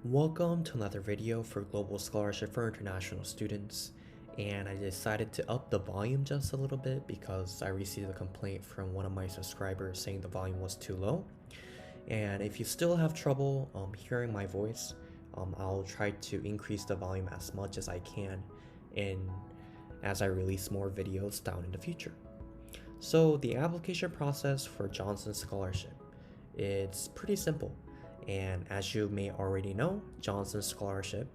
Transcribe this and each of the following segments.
Welcome to another video for Global Scholarship for International Students, and I decided to up the volume just a little bit because I received a complaint from one of my subscribers saying the volume was too low. And if you still have trouble hearing my voice, I'll try to increase the volume as much as I can as I release more videos down in the future. So the application process for Johnson Scholarship, it's pretty simple. And as you may already know, Johnson Scholarship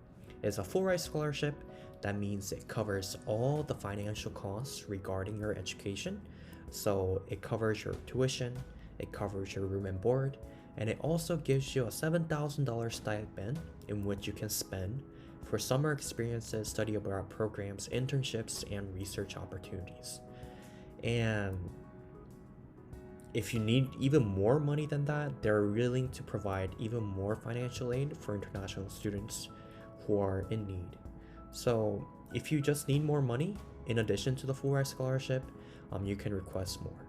is a full ride scholarship. That means it covers all the financial costs regarding your education. So it covers your tuition, it covers your room and board, and it also gives you a $7,000 stipend in which you can spend for summer experiences, study abroad programs, internships, and research opportunities. And if you need even more money than that, they're willing to provide even more financial aid for international students who are in need. So if you just need more money in addition to the full ride scholarship, you can request more.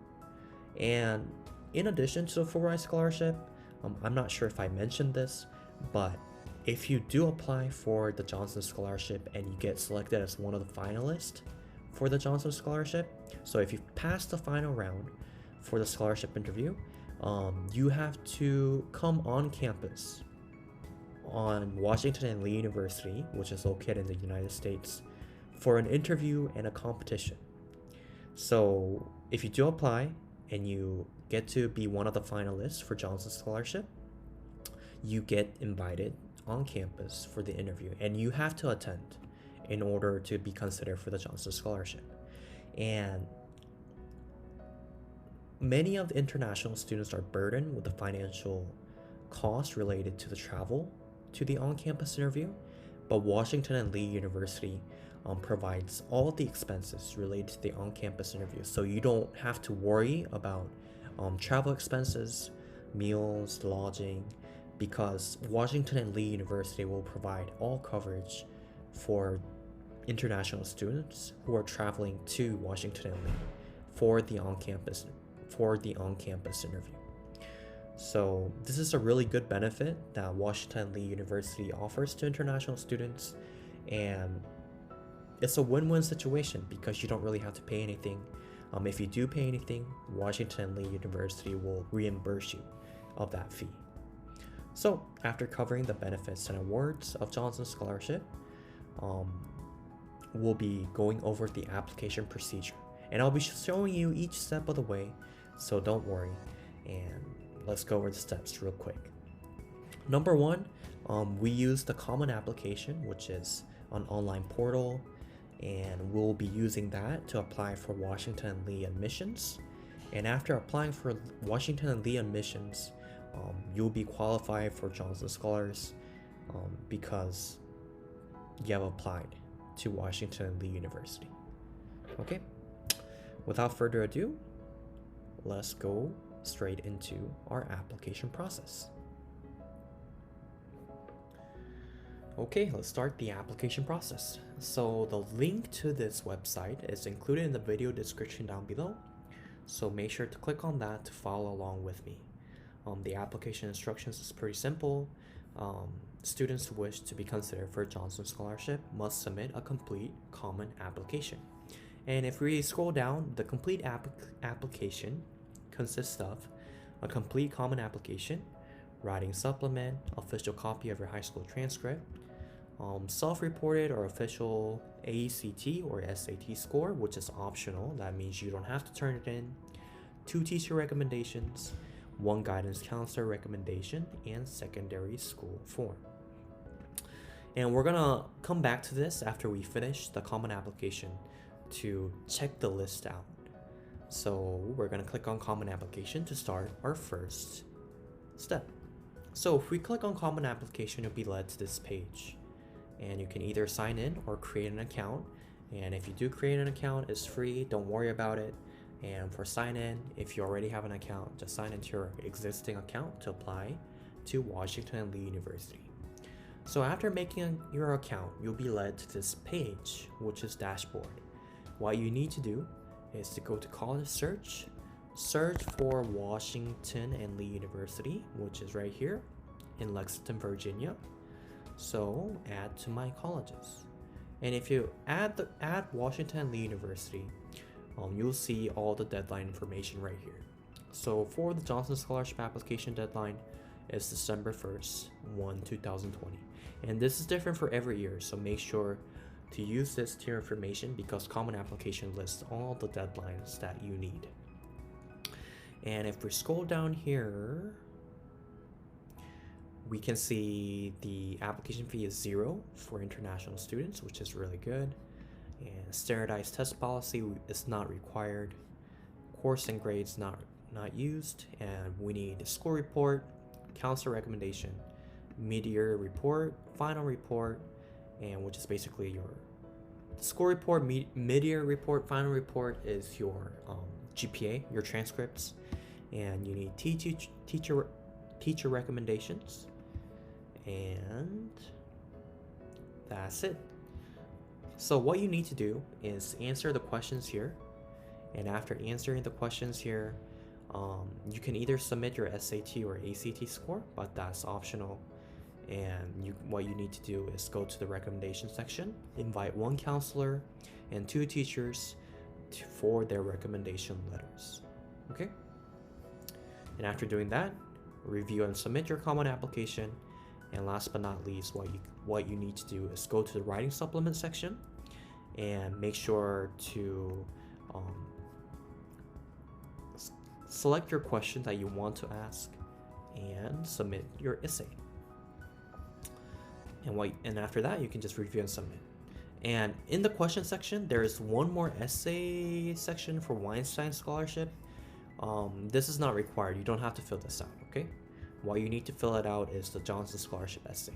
And in addition to the full ride scholarship, I'm not sure if I mentioned this, but if you do apply for the Johnson Scholarship and you get selected as one of the finalists for the Johnson Scholarship, so if you pass the final round for the scholarship interview, you have to come on campus on Washington and Lee University, which is located in the United States, for an interview and a competition. So if you do apply and you get to be one of the finalists for Johnson Scholarship, you get invited on campus for the interview, and you have to attend in order to be considered for the Johnson Scholarship. And many of the international students are burdened with the financial costs related to the travel to the on-campus interview, but Washington and Lee University provides all the expenses related to the on-campus interview, so you don't have to worry about travel expenses, meals, lodging, because Washington and Lee University will provide all coverage for international students who are traveling to Washington and Lee for the on-campus interview. So this is a really good benefit that Washington Lee University offers to international students, and it's a win-win situation because you don't really have to pay anything. If you do pay anything, Washington Lee University will reimburse you of that fee. So after covering the benefits and awards of Johnson Scholarship, we'll be going over the application procedure, and I'll be showing you each step of the way, so don't worry, and let's go over the steps real quick. Number one, we use the Common Application, which is an online portal, and we'll be using that to apply for Washington and Lee admissions. And after applying for Washington and Lee admissions, you'll be qualified for Johnson Scholars because you have applied to Washington and Lee University. Okay, without further ado, let's go straight into our application process. Okay, let's start the application process. So the link to this website is included in the video description down below, so make sure to click on that to follow along with me. The application instructions is pretty simple. Students who wish to be considered for Johnson Scholarship must submit a complete common application. And if we scroll down, the complete application consists of a complete common application, writing supplement, official copy of your high school transcript, self-reported or official ACT or SAT score, which is optional. That means you don't have to turn it in, 2 teacher recommendations, 1 guidance counselor recommendation, and secondary school form. And we're gonna come back to this after we finish the common application to check the list out. So we're gonna click on Common Application to start our first step. So if we click on Common Application, you'll be led to this page, and you can either sign in or create an account. And if you do create an account, it's free, don't worry about it. And for sign in, if you already have an account, just sign into your existing account to apply to Washington and Lee University. So after making your account, you'll be led to this page, which is dashboard. What you need to do is to go to college search for Washington and Lee University, which is right here in Lexington, Virginia. So add to my colleges. And if you add Washington Lee University, you'll see all the deadline information right here. So for the Johnson Scholarship application deadline, it's December 1st, 2020. And this is different for every year, so make sure to use this tier information because Common Application lists all the deadlines that you need. And if we scroll down here, we can see the application fee is 0 for international students, which is really good. And standardized test policy is not required. Course and grades not used. And we need a school report, counselor recommendation, mid-year report, final report, and which is basically your school report, mid-year report, final report is your GPA, your transcripts, and you need teacher recommendations, and that's it. So what you need to do is answer the questions here, and after answering the questions here, you can either submit your SAT or ACT score, but that's optional. And what you need to do is go to the recommendation section, invite 1 counselor and 2 teachers for their recommendation letters. Okay? And after doing that, review and submit your common application. And last but not least, what you need to do is go to the writing supplement section and make sure to select your question that you want to ask and submit your essay. And after that, you can just review and submit. And in the question section, there is one more essay section for Weinstein Scholarship. This is not required. You don't have to fill this out, okay? What you need to fill it out is the Johnson Scholarship essay.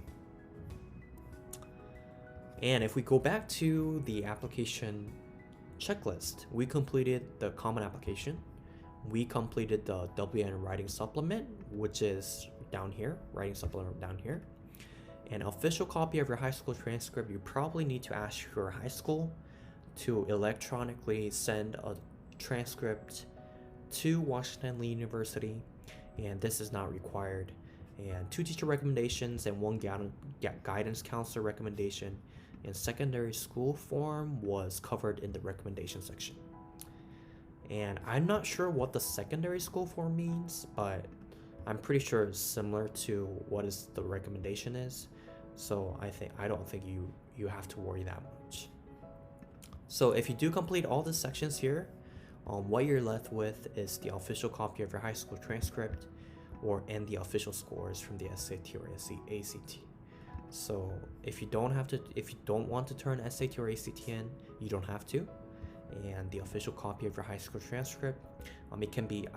And if we go back to the application checklist, we completed the common application. We completed the WN writing supplement, which is down here, writing supplement down here. An official copy of your high school transcript, you probably need to ask your high school to electronically send a transcript to Washington Lee University, and this is not required. And 2 teacher recommendations and 1 guidance counselor recommendation, and secondary school form was covered in the recommendation section. And I'm not sure what the secondary school form means, but I'm pretty sure it's similar to what is the recommendation is. So I don't think you have to worry that much. So if you do complete all the sections here, what you're left with is the official copy of your high school transcript and the official scores from the SAT or ACT. So if you don't want to turn SAT or ACT in, you don't have to. And the official copy of your high school transcript, I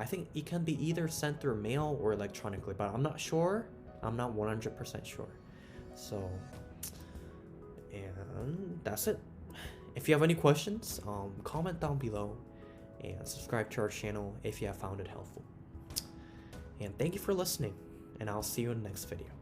think it can be either sent through mail or electronically, but I'm not sure. I'm not 100% sure. So, and that's it. If you have any questions, comment down below and subscribe to our channel if you have found it helpful. And thank you for listening, and I'll see you in the next video.